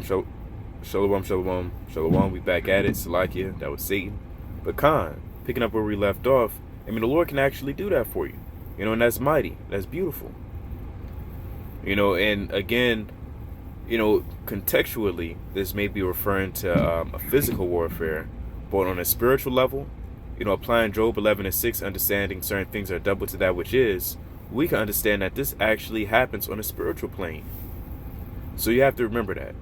shalom. We back at it. Salakia, that was Satan. But Khan, picking up where we left off, I mean, the Lord can actually do that for you. And that's mighty. That's beautiful. And again, contextually, this may be referring to a physical warfare, but on a spiritual level, applying Job 11:6, understanding certain things are double to that which is, we can understand that this actually happens on a spiritual plane. So you have to remember that,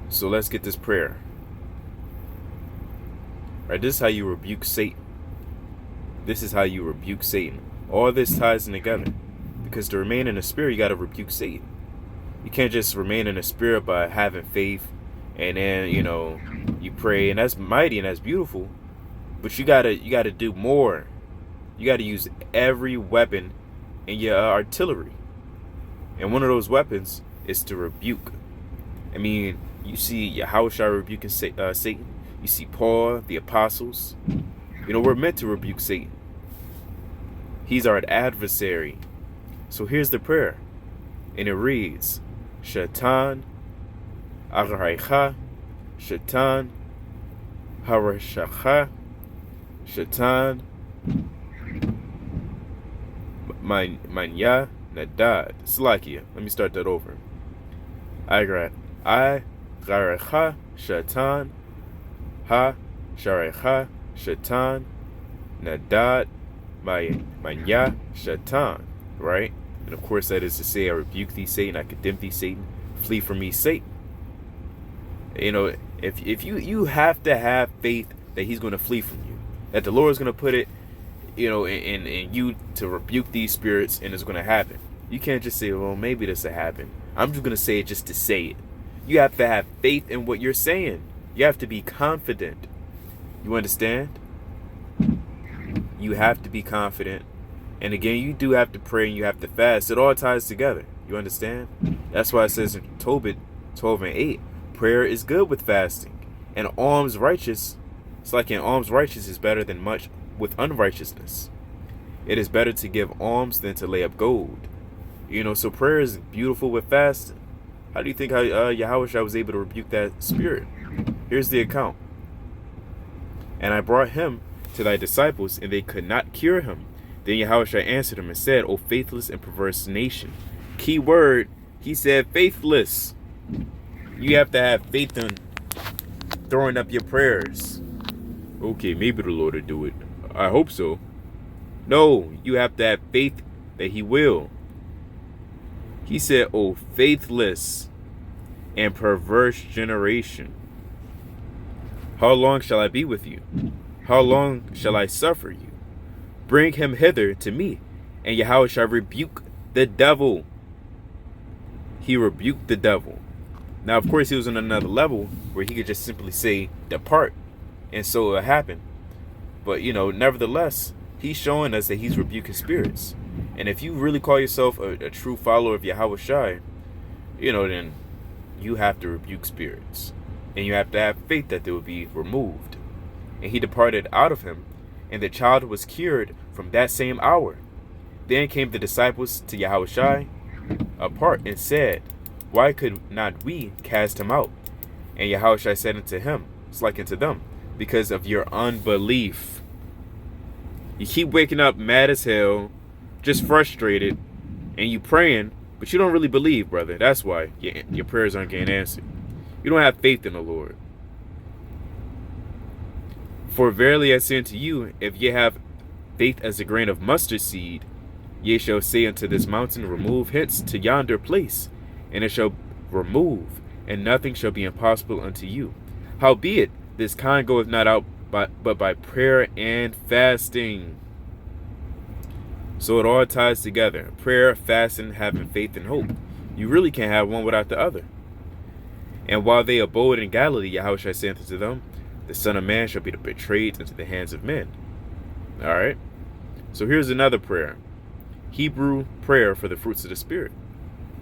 So let's get this prayer. All right, this is how you rebuke Satan. This is how you rebuke Satan. All this ties in together. Because to remain in the spirit, you got to rebuke Satan. You can't just remain in the spirit by having faith and then, you pray, and that's mighty and that's beautiful. But you gotta do more. You gotta use every weapon in your artillery. And one of those weapons is to rebuke. I mean, you see Yahushua rebuking Satan. You see Paul, the apostles. We're meant to rebuke Satan. He's our adversary. So here's the prayer. And it reads, Shaitan, Agharaicha, Shaitan, Harashacha, Shaitan, Manya, Nadad. Slakia. Let me start that over. Agharaicha, Shaitan, Ha, Sharecha, Shaitan, Nadad, Manya, Shaitan. Right? And of course that is to say, I rebuke thee, Satan, I condemn thee, Satan, flee from me, Satan. If you have to have faith that he's going to flee from you, that the Lord is going to put it, in you to rebuke these spirits, and it's going to happen. You can't just say, well, maybe this will happen. I'm just going to say it just to say it. You have to have faith in what you're saying. You have to be confident. You understand? You have to be confident. And again, you do have to pray and you have to fast. It all ties together. You understand? That's why it says in Tobit 12:8, prayer is good with fasting. And alms righteous, it's like alms righteous is better than much with unrighteousness. It is better to give alms than to lay up gold. So prayer is beautiful with fasting. How do you think Yahushua was able to rebuke that spirit? Here's the account. And I brought him to thy disciples, and they could not cure him. Then Yahushua answered him and said, O faithless and perverse nation. Key word, he said faithless. You have to have faith in throwing up your prayers. Okay, maybe the Lord will do it. I hope so. No, you have to have faith that he will. He said, O faithless and perverse generation. How long shall I be with you? How long shall I suffer you? Bring him hither to me, and Yahweh shall rebuke the devil. He rebuked the devil. Now, of course, he was on another level where he could just simply say, depart, and so it happened. But, nevertheless, he's showing us that he's rebuking spirits. And if you really call yourself a true follower of Yahweh Shai, then you have to rebuke spirits. And you have to have faith that they will be removed. And he departed out of him, and the child was cured from that same hour. Then came the disciples to Yahushua apart and said, Why could not we cast him out? And Yahushua said unto him, it's like unto them, because of your unbelief. You keep waking up mad as hell, just frustrated, and you praying, but you don't really believe, brother. That's why your prayers aren't getting answered. You don't have faith in the Lord. For verily I say unto you, if ye have faith as a grain of mustard seed, ye shall say unto this mountain, remove hence to yonder place, and it shall remove, and nothing shall be impossible unto you. Howbeit, this kind goeth not out but by prayer and fasting. So it all ties together. Prayer, fasting, having faith and hope. You really can't have one without the other. And while they abode in Galilee, Yahushua said unto them, the Son of Man shall be betrayed into the hands of men. All right. So here's another prayer. Hebrew prayer for the fruits of the Spirit.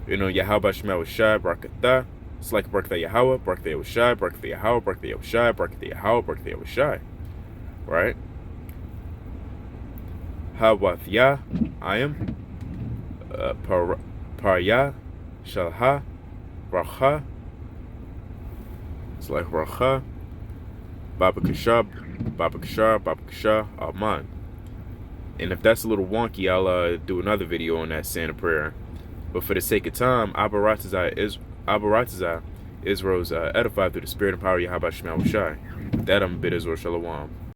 Yahweh Shema Shai Barakatah. It's like Barakatah Yahweh, Barakatah Shai, Barakatah Yahweh, Barakatah Shai, Barakatah Yahweh, Barakatah Shai. Right? Hawathia, I am. Parya, Shalha, Racha. It's like Racha, Baba Kashar, Baba Kashar, Baba Kashar, Aman. And if that's a little wonky, I'll do another video on that Santa prayer. But for the sake of time, Abaratazah Israel's edified through the spirit and power of Yahweh Shema Shai. With that, I'm a bit Israel Shalom.